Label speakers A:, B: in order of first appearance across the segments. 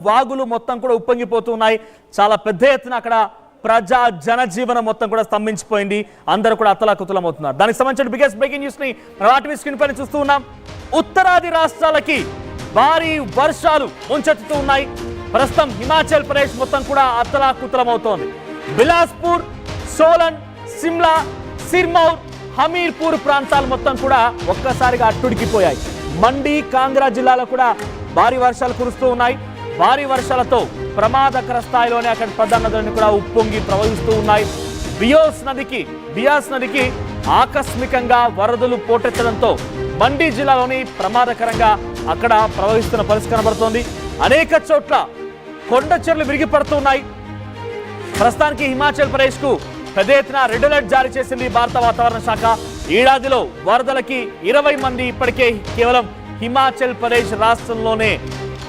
A: వాగులు మొత్తం కూడా ఉప్పొంగిపోతున్నాయి. చాలా పెద్ద ఎత్తున అక్కడ ప్రజా జనజీవనం మొత్తం కూడా స్తంభించిపోయింది. అందరూ కూడా అతలాకుతలం అవుతున్నారు. దానికి సంబంధించిన బిగ్గెస్ట్ బ్రేకింగ్ న్యూస్ ని ఆర్టీవీ స్క్రీన్ పైన చూస్తూ ఉన్నాం. ఉత్తరాది రాష్ట్రాలకి భారీ వర్షాలు ముంచెత్తుతూ ఉన్నాయి. ప్రస్తుతం హిమాచల్ ప్రదేశ్ మొత్తం కూడా అతలాకుతలం అవుతోంది. బిలాస్పూర్, సోలన్, సిమ్లా, సిర్మౌర్, హమీర్పూర్ ప్రాంతాలు మొత్తం కూడా ఒక్కసారిగా అట్టుడికిపోయాయి. మండి, కాంగ్రా జిల్లాలో కూడా భారీ వర్షాలు కురుస్తూ ఉన్నాయి. భారీ వర్షాలతో ప్రమాదకర స్థాయిలోనే అక్కడ ప్రధాన నదులను కూడా ఉప్పొంగి ప్రవహిస్తూ ఉన్నాయి. బియాస్ నదికి ఆకస్మికంగా వరదలు పోటెత్తడంతో మండి జిల్లాలోని ప్రమాదకరంగా అక్కడ ప్రవహిస్తున్న పరిస్థితి కనబడుతోంది. అనేక చోట్ల కొండ చెర్లు విరిగిపడుతున్నాయి. ప్రస్తుతానికి హిమాచల్ ప్రదేశ్ కు పెద్ద ఎత్తున రెడ్ అలర్ట్ జారీ చేసింది భారత వాతావరణ శాఖ. ఏడాదిలో వరదలకి 20 మంది ఇప్పటికే కేవలం హిమాచల్ ప్రదేశ్ రాష్ట్రంలోనే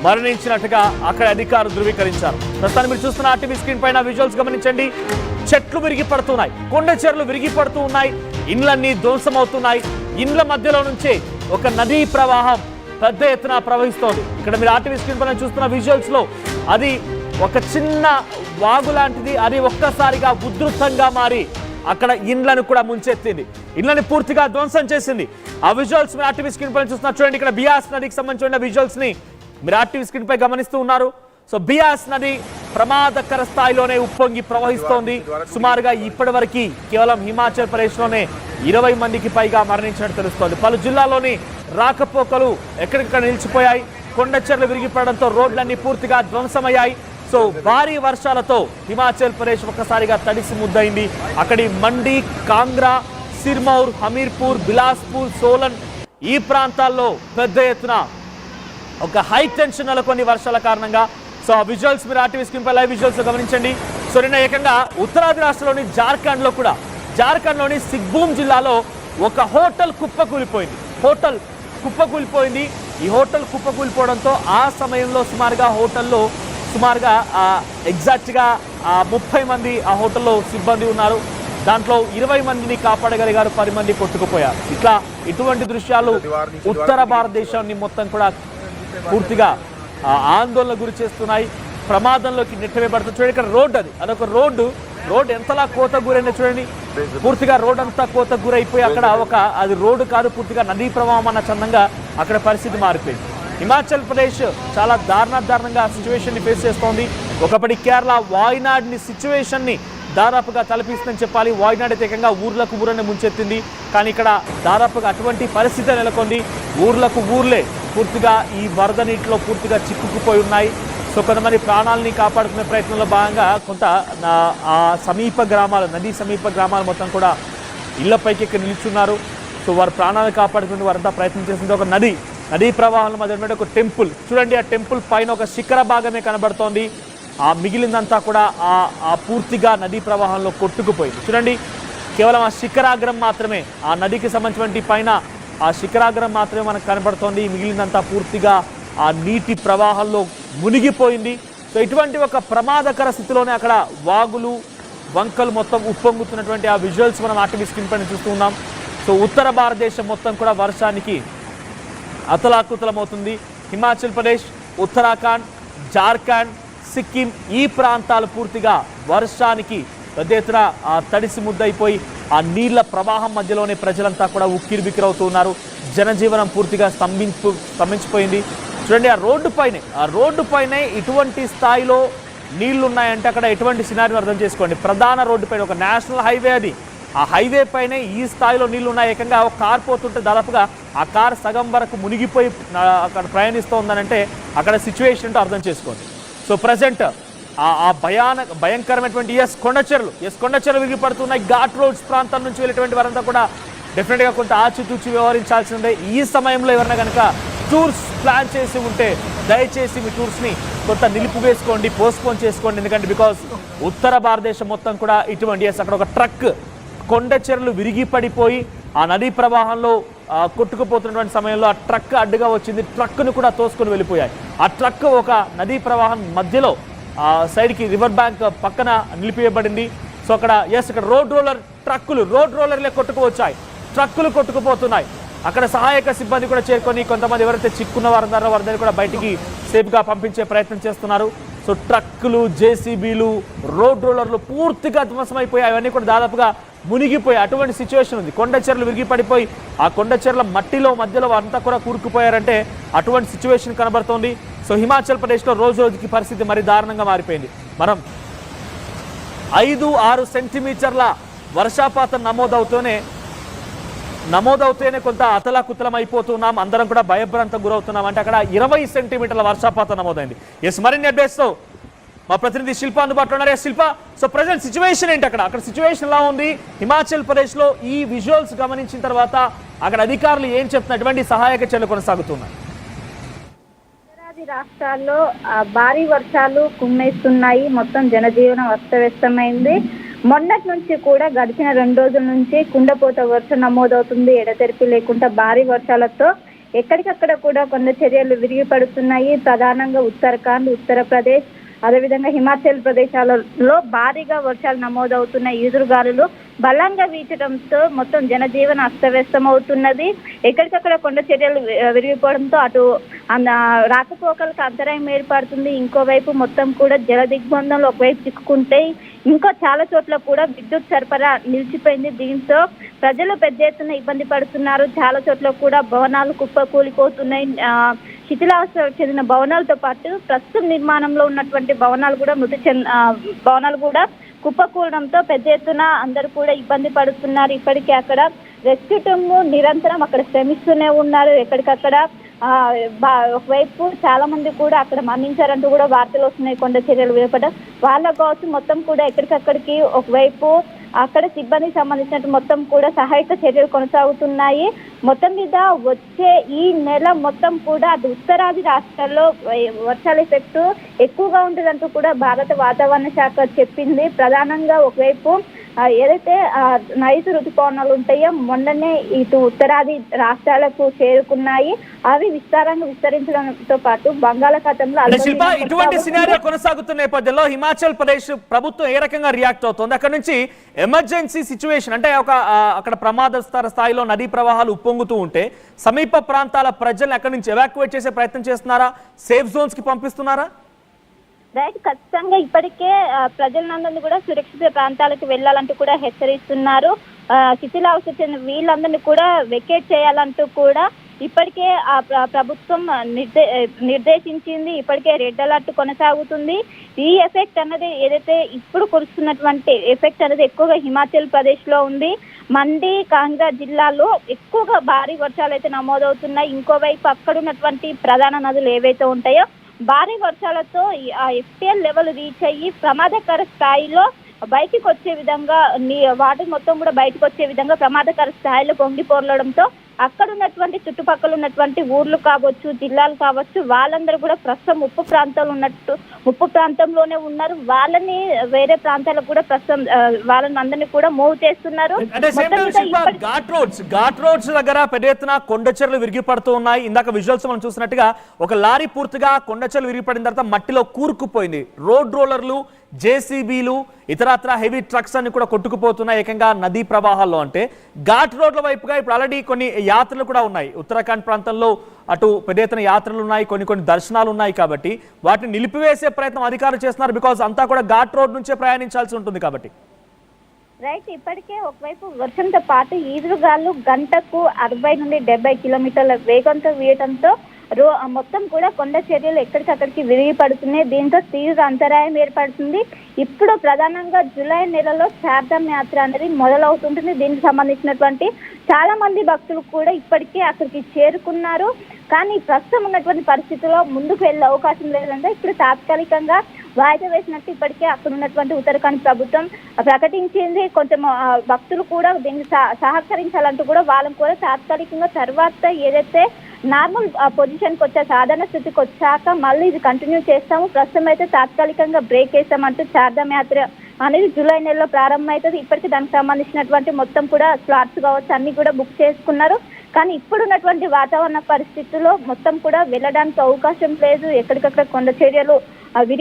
A: మరణించినట్టుగా అక్కడ అధికారులు ధృవీకరించారు. ప్రస్తుతాన్ని మీరు చూస్తున్న ఆర్టీవీ స్క్రీన్ పైన విజువల్స్ గమనించండి. చెట్లు విరిగి పడుతున్నాయి, కొండ చెర్లు విరిగి పడుతూ ఉన్నాయి, ఇండ్లన్నీ ధ్వంసమవుతున్నాయి. ఇండ్ల మధ్యలో నుంచే ఒక నదీ ప్రవాహం పెద్ద ఎత్తున ప్రవహిస్తోంది. ఇక్కడ మీరు ఆర్టీవీ స్క్రీన్ పైన చూస్తున్న విజువల్స్ లో అది ఒక చిన్న వాగు లాంటిది. అది ఒక్కసారిగా ఉధృతంగా మారి అక్కడ ఇండ్లను కూడా ముంచెత్తింది, ఇండ్లని పూర్తిగా ధ్వంసం చేసింది. ఆ విజువల్స్ మీరు ఆర్టీవీ స్క్రీన్ పైన చూస్తున్నారు. చూడండి, ఇక్కడ బియాస్ నదికి సంబంధించిన విజువల్స్ ని మీరు ఆర్టీవీ స్క్రీన్ పై గమనిస్తూ ఉన్నారు. సో బియాస్ నది ప్రమాదకర స్థాయిలోనే ఉప్పొంగి ప్రవహిస్తోంది. సుమారుగా ఇప్పటి వరకు కేవలం హిమాచల్ ప్రదేశ్ లోనే 20 మందికి పైగా మరణించినట్టు తెలుస్తోంది. పలు జిల్లాల్లోని రాకపోకలు ఎక్కడికక్కడ నిలిచిపోయాయి. కొండ చెర్లు విరిగిపడడంతో రోడ్లన్నీ పూర్తిగా ధ్వంసమయ్యాయి. సో భారీ వర్షాలతో హిమాచల్ ప్రదేశ్ ఒక్కసారిగా తడిసి ముద్దయింది. అక్కడి మండి, కాంగ్రా, సిర్మౌర్, హమీర్పూర్, బిలాస్పూర్, సోలన్ ఈ ప్రాంతాల్లో పెద్ద ఎత్తున ఒక హై టెన్షన్ నెలకొని వర్షాల కారణంగా. సో ఆ విజువల్స్ మీరు ఆర్టీవీ స్క్రీన్ పై లైవ్ విజువల్స్ గమనించండి. సో నిన్న ఏకంగా ఉత్తరాది రాష్ట్రంలోని జార్ఖండ్లోని సిగ్బూమ్ జిల్లాలో ఒక హోటల్ కుప్పకూలిపోయింది. ఈ హోటల్ కుప్పకూలిపోవడంతో ఆ సమయంలో సుమారుగా ఎగ్జాక్ట్గా 30 మంది ఆ హోటల్లో సిబ్బంది ఉన్నారు. దాంట్లో 20 మందిని కాపాడగలిగారు, 10 మంది కొట్టుకుపోయారు. ఇటువంటి దృశ్యాలు ఉత్తర భారతదేశాన్ని మొత్తం కూడా పూర్తిగా ఆందోళన గురి చేస్తున్నాయి, ప్రమాదంలోకి నెట్టవేయబడుతుంది. చూడండి, ఇక్కడ అదొక రోడ్డు ఎంతలా కోత గురైనా చూడండి. పూర్తిగా రోడ్ అంతా కోత గురైపోయి అక్కడ అది రోడ్డు కాదు, పూర్తిగా నదీ ప్రవాహం అన్న చందంగా అక్కడ పరిస్థితి మారిపోయింది. హిమాచల్ ప్రదేశ్ చాలా దారుణంగా సిచ్యువేషన్ ని ఫేస్ చేస్తోంది. ఒకప్పటి కేరళ వాయనాడ్ని సిచ్యువేషన్ ని దాదాపుగా తలపిస్తుందని చెప్పాలి. వాయనాడ్ ఏకంగా ఊర్లను ముంచెత్తింది. కానీ ఇక్కడ దాదాపుగా అటువంటి పరిస్థితి నెలకొంది. ఊర్లే పూర్తిగా ఈ వరద నీటిలో పూర్తిగా చిక్కుకుపోయి ఉన్నాయి. సో కొంతమంది ప్రాణాలని కాపాడుకునే ప్రయత్నంలో భాగంగా కొంత నదీ సమీప గ్రామాలు మొత్తం కూడా ఇళ్లపైకి ఎక్కి నిల్చున్నారు. సో వారు ప్రాణాలను కాపాడుకునే వారంతా ప్రయత్నం చేసింది. ఒక నదీ ప్రవాహంలో మధ్య ఒక టెంపుల్ చూడండి. ఆ టెంపుల్ పైన ఒక శిఖర భాగమే కనబడుతోంది. ఆ మిగిలిందంతా కూడా ఆ పూర్తిగా నదీ ప్రవాహంలో కొట్టుకుపోయింది. చూడండి, కేవలం ఆ శిఖరాగ్రం మాత్రమే, ఆ నదికి సంబంధించిన పైన ఆ శిఖరాగ్రం మాత్రమే మనకు కనబడుతోంది. మిగిలిందంతా పూర్తిగా ఆ నీటి ప్రవాహంలో మునిగిపోయింది. సో ఇటువంటి ఒక ప్రమాదకర స్థితిలోనే అక్కడ వాగులు, వంకలు మొత్తం ఉప్పొంగుతున్నటువంటి ఆ విజువల్స్ మనం ఆర్టీవీ స్క్రీన్ పైన చూస్తూ ఉన్నాం. సో ఉత్తర భారతదేశం మొత్తం కూడా వర్షానికి అతలాకుతలమవుతుంది. హిమాచల్ ప్రదేశ్, ఉత్తరాఖండ్, జార్ఖండ్, సిక్కిం ఈ ప్రాంతాలు పూర్తిగా వర్షానికి పెద్ద ఎత్తున తడిసి ముద్దయిపోయి ఆ నీళ్ల ప్రవాహం మధ్యలోనే ప్రజలంతా కూడా ఉక్కిరిబిక్కిరవుతూ ఉన్నారు. జనజీవనం పూర్తిగా స్తంభించిపోయింది. చూడండి, ఆ రోడ్డు పైనే ఇటువంటి స్థాయిలో నీళ్లు ఉన్నాయంటే అక్కడ ఎటువంటి సినారిని అర్థం చేసుకోండి. ప్రధాన రోడ్డు పైన ఒక నేషనల్ హైవే అది. ఆ హైవే పైనే ఈ స్థాయిలో నీళ్లు ఉన్నాయి. ఏకంగా ఒక కార్ పోతుంటే దాదాపుగా ఆ కార్ సగం వరకు మునిగిపోయి అక్కడ ప్రయాణిస్తోందనంటే అక్కడ సిచ్యువేషన్ అంటే అర్థం చేసుకోండి. సో ప్రజెంట్ ఆ భయంకరమైనటువంటి కొండ చెర్లు విరిగిపడుతున్నాయి. ఘాట్ రోడ్స్ ప్రాంతం నుంచి వెళ్ళేటువంటి వారంతా కూడా డెఫినెట్గా కొంత ఆచితూచి వ్యవహరించాల్సిందే. ఈ సమయంలో ఎవరైనా కనుక టూర్స్ ప్లాన్ చేసి ఉంటే దయచేసి మీ టూర్స్ని కొంత నిలిపివేసుకోండి, పోస్ట్పోన్ చేసుకోండి. ఎందుకంటే బికాస్ ఉత్తర భారతదేశం మొత్తం కూడా ఇటువంటి అక్కడ ఒక ట్రక్ కొండ చెర్లు విరిగి పడిపోయి ఆ నదీ ప్రవాహంలో కొట్టుకుపోతున్నటువంటి సమయంలో ఆ ట్రక్ అడ్డుగా వచ్చింది. ట్రక్ను కూడా తోసుకొని వెళ్ళిపోయాయి. ఆ ట్రక్ ఒక నదీ ప్రవాహం మధ్యలో సైడ్కి రివర్ బ్యాంక్ పక్కన నిలిపివేయబడింది. సో అక్కడ రోడ్ రోలర్లే కొట్టుకుపోతున్నాయి. అక్కడ సహాయక సిబ్బంది కూడా చేరుకొని కొంతమంది ఎవరైతే చిక్కున్న వారున్నారో వారందరినీ కూడా బయటికి సేఫ్గా పంపించే ప్రయత్నం చేస్తున్నారు. సో ట్రక్కులు, జేసీబీలు, రోడ్ రోలర్లు పూర్తిగా ధ్వంసమైపోయి అవన్నీ కూడా దాదాపుగా మునిగిపోయి అటువంటి సిచ్యువేషన్ ఉంది. కొండ చెర్లు విరిగి పడిపోయి ఆ కొండ చెర్ల మట్టిలో మధ్యలో అంతా కూడా కూరుకుపోయారంటే అటువంటి సిచ్యువేషన్ కనబడుతోంది. సో హిమాచల్ ప్రదేశ్లో రోజు రోజుకి పరిస్థితి మరి దారుణంగా మారిపోయింది. మనం 5-6 సెంటీమీటర్ల వర్షపాతం నమోదవుతూనే కొంత అతలాకుతలం అయిపోతున్నాం, అందరం కూడా భయభ్రాంతం గురవుతున్నాం. అంటే అక్కడ 20 సెంటీమీటర్ల వర్షపాతం నమోదైంది. మరిన్ని అప్డేట్స్తో మా ప్రతినిధి శిల్ప అందుబాటులో ఉన్నారు. శిల్ప, సో ప్రజెంట్ సిచ్యువేషన్ ఏంటి? అక్కడ సిచ్యువేషన్ ఎలా ఉంది? హిమాచల్ ప్రదేశ్లో ఈ విజువల్స్ గమనించిన తర్వాత అక్కడ అధికారులు ఏం చెప్తున్నటువంటి సహాయక చర్యలు కొనసాగుతున్నాయి?
B: రాష్ట్రాల్లో భారీ వర్షాలు కుమ్మేస్తున్నాయి. మొత్తం జనజీవనం అస్తవ్యస్తమైంది. మొన్నటి నుంచి కూడా గడిచిన 2 రోజుల నుంచి కుండపోత వర్షం నమోదవుతుంది. ఎడతెరిపి లేకుండా భారీ వర్షాలతో ఎక్కడికక్కడ కూడా కొండ చర్యలు విరిగి పడుతున్నాయి. ప్రధానంగా ఉత్తరాఖండ్, ఉత్తరప్రదేశ్, అదేవిధంగా హిమాచల్ ప్రదేశాలలో భారీగా వర్షాలు నమోదవుతున్నాయి. ఈదురుగాలులు బలంగా వీచడంతో మొత్తం జనజీవన అస్తవ్యస్తం అవుతున్నది. ఎక్కడికక్కడ కొండ చర్యలు విరిగిపోవడంతో అటు రాకపోకలకు అంతరాయం ఏర్పడుతుంది. ఇంకోవైపు మొత్తం కూడా జల దిగ్బంధంలో ఒకవైపు చిక్కుకుంటే ఇంకా చాలా చోట్ల కూడా విద్యుత్ సరఫరా నిలిచిపోయింది. దీంతో ప్రజలు పెద్ద ఎత్తున ఇబ్బంది పడుతున్నారు. చాలా చోట్ల కూడా భవనాలు కుప్పకూలిపోతున్నాయి. శిథిలావస్థ చెందిన భవనాలతో పాటు ప్రస్తుతం నిర్మాణంలో ఉన్నటువంటి భవనాలు కూడా కుప్పకూలడంతో పెద్ద ఎత్తున అందరూ కూడా ఇబ్బంది పడుతున్నారు. ఇప్పటికీ అక్కడ రెస్క్యూ టీమ్ నిరంతరం అక్కడ శ్రమిస్తూనే ఉన్నారు. ఎక్కడికక్కడ ఒకవైపు చాలా మంది కూడా అక్కడ మరణించారంటూ కూడా వార్తలు వస్తున్నాయి. కొండ చర్యలు వేపడం వాళ్ళ కోసం మొత్తం కూడా ఎక్కడికక్కడికి ఒకవైపు అక్కడ సిబ్బందికి సంబంధించినట్టు మొత్తం కూడా సహాయక చర్యలు కొనసాగుతున్నాయి. మొత్తం మీద వచ్చే ఈ నెల మొత్తం కూడా అది ఉత్తరాది రాష్ట్రాల్లో వర్షాల ఎఫెక్ట్ ఎక్కువగా ఉంటుందంటూ కూడా భారత వాతావరణ శాఖ చెప్పింది. ప్రధానంగా ఒకవైపు ఏదైతే నైరుతి ఋతుపవనాలు ఉంటాయో మొన్ననే ఇటు ఉత్తరాది రాష్ట్రాలకు చేరుకున్నాయి. అవి విస్తరించడంతో పాటు బంగాళాఖాతంలో
A: ఇటువంటి సినారియో కొనసాగుతున్న నేపథ్యంలో హిమాచల్ ప్రదేశ్ ప్రభుత్వం ఏ రకంగా రియాక్ట్ అవుతోంది? అక్కడ నుంచి ఎమర్జెన్సీ సిచ్యువేషన్ అంటే అక్కడ ప్రమాదస్తర స్థాయిలో నదీ ప్రవాహాలు ఉప్పొంగుతూ ఉంటే సమీప ప్రాంతాల ప్రజల్ని అక్కడి నుంచి ఎవాక్యువేట్ చేసే ప్రయత్నం చేస్తున్నారా? సేఫ్ జోన్స్ కి పంపిస్తున్నారా?
B: రైట్, ఖచ్చితంగా ఇప్పటికే ప్రజలందరినీ కూడా సురక్షిత ప్రాంతాలకు వెళ్లాలంటూ కూడా హెచ్చరిస్తున్నారు. శిథిలావస్థ చెందిన వీళ్ళందరినీ కూడా వెకేట్ చేయాలంటూ కూడా ఇప్పటికే ప్రభుత్వం నిర్దేశించింది. ఇప్పటికే రెడ్ అలర్ట్ కొనసాగుతుంది. ఈ ఎఫెక్ట్ అన్నది ఏదైతే ఇప్పుడు కురుస్తున్నటువంటి ఎఫెక్ట్ అనేది ఎక్కువగా హిమాచల్ ప్రదేశ్ లో ఉంది. మండి, కాంగ్రా జిల్లాలో ఎక్కువగా భారీ వర్షాలు అయితే నమోదవుతున్నాయి. ఇంకోవైపు అక్కడ ఉన్నటువంటి ప్రధాన నదులు ఏవైతే ఉంటాయో భారీ వర్షాలతో ఆ ఎఫ్టీఎల్ లెవెల్ రీచ్ అయ్యి ప్రమాదకర స్థాయిలో బయటికి వచ్చే విధంగా వాటర్ మొత్తం కూడా బయటకు వచ్చే విధంగా ప్రమాదకర స్థాయిలో పొంగిపోరడంతో అక్కడ ఉన్నటువంటి చుట్టుపక్కల ఉన్నటువంటి ఊర్లు కావచ్చు, జిల్లాలు కావచ్చు, వాళ్ళందరూ కూడా ప్రస్తుతం ముప్పు ప్రాంతంలోనే ఉన్నారు. వాళ్ళని వేరే ప్రాంతాలకు కూడా ప్రస్తుతం వాళ్ళని అందరినీ కూడా మూవ్ చేస్తున్నారు.
A: ఘాట్ రోడ్స్ దగ్గర పెద్ద ఎత్తున కొండచెర్లు విరిగి పడుతూ ఉన్నాయి. ఇందాక విజువల్స్ మనం చూసినట్టుగా ఒక లారీ పూర్తిగా కొండచెర్లు విరిగిపడిన తర్వాత మట్టిలో కూరుకుపోయింది. రోడ్ రోలర్లు, జేసీబీలు, ఇతరత్ర హెవీ ట్రక్స్ అన్ని కూడా కొట్టుకుపోతున్నాయి ఏకంగా నదీ ప్రవాహాల్లో. అంటే ఘాట్ రోడ్ల వైపుగా ఇప్పుడు ఆల్రెడీ కొన్ని యాత్రలు కూడా ఉన్నాయి. ఉత్తరాఖండ్ ప్రాంతంలో అటు పెద్ద ఎత్తున యాత్రలు ఉన్నాయి, కొన్ని దర్శనాలు ఉన్నాయి. కాబట్టి వాటిని నిలిపివేసే ప్రయత్నం అధికారులు చేస్తున్నారు. బికాజ్ అంతా కూడా ఘాట్ రోడ్ నుంచే ప్రయాణించాల్సి ఉంటుంది కాబట్టి.
B: రైట్, ఇప్పటికే ఒకవైపు వర్షంతో పాటు ఈదురుగాలు గంటకు 60 నుండి 70 కిలోమీటర్ల వేగంతో వీయడంతో మొత్తం కూడా కొండ చర్యలు ఎక్కడికక్కడికి విరిగి పడుతున్నాయి. దీంతో తీవ్ర అంతరాయం ఏర్పడుతుంది. ఇప్పుడు ప్రధానంగా జూలై నెలలో చార్ధామ్ యాత్ర అనేది మొదలవుతుంటుంది. దీనికి సంబంధించినటువంటి చాలా మంది భక్తులు కూడా ఇప్పటికే అక్కడికి చేరుకున్నారు. కానీ ప్రస్తుతం ఉన్నటువంటి పరిస్థితుల్లో ముందుకు వెళ్ళే అవకాశం లేదంటే ఇప్పుడు తాత్కాలికంగా వాయిదా వేసినట్టు ఇప్పటికే అక్కడ ఉన్నటువంటి ఉత్తరాఖండ్ ప్రభుత్వం ప్రకటించింది. కొంచెం భక్తులు కూడా దీన్ని సహకరించాలంటూ కూడా వాళ్ళని కూడా తాత్కాలికంగా తర్వాత ఏదైతే నార్మల్ పొజిషన్కి వచ్చా సాధారణ స్థితికి వచ్చాక మళ్ళీ ఇది కంటిన్యూ చేస్తాము, ప్రస్తుతం అయితే తాత్కాలికంగా బ్రేక్ వేస్తామంటూ చార్ధామ్ యాత్ర అనేది జూలై నెలలో ప్రారంభమవుతుంది. ఇప్పటికీ దానికి సంబంధించినటువంటి మొత్తం కూడా స్లాట్స్ కావచ్చు అన్ని కూడా బుక్ చేసుకున్నారు. కానీ ఇప్పుడున్నటువంటి వాతావరణ పరిస్థితుల్లో మొత్తం కూడా వెళ్ళడానికి అవకాశం లేదు. ఎక్కడికక్కడ కొండ చర్యలు విరిగి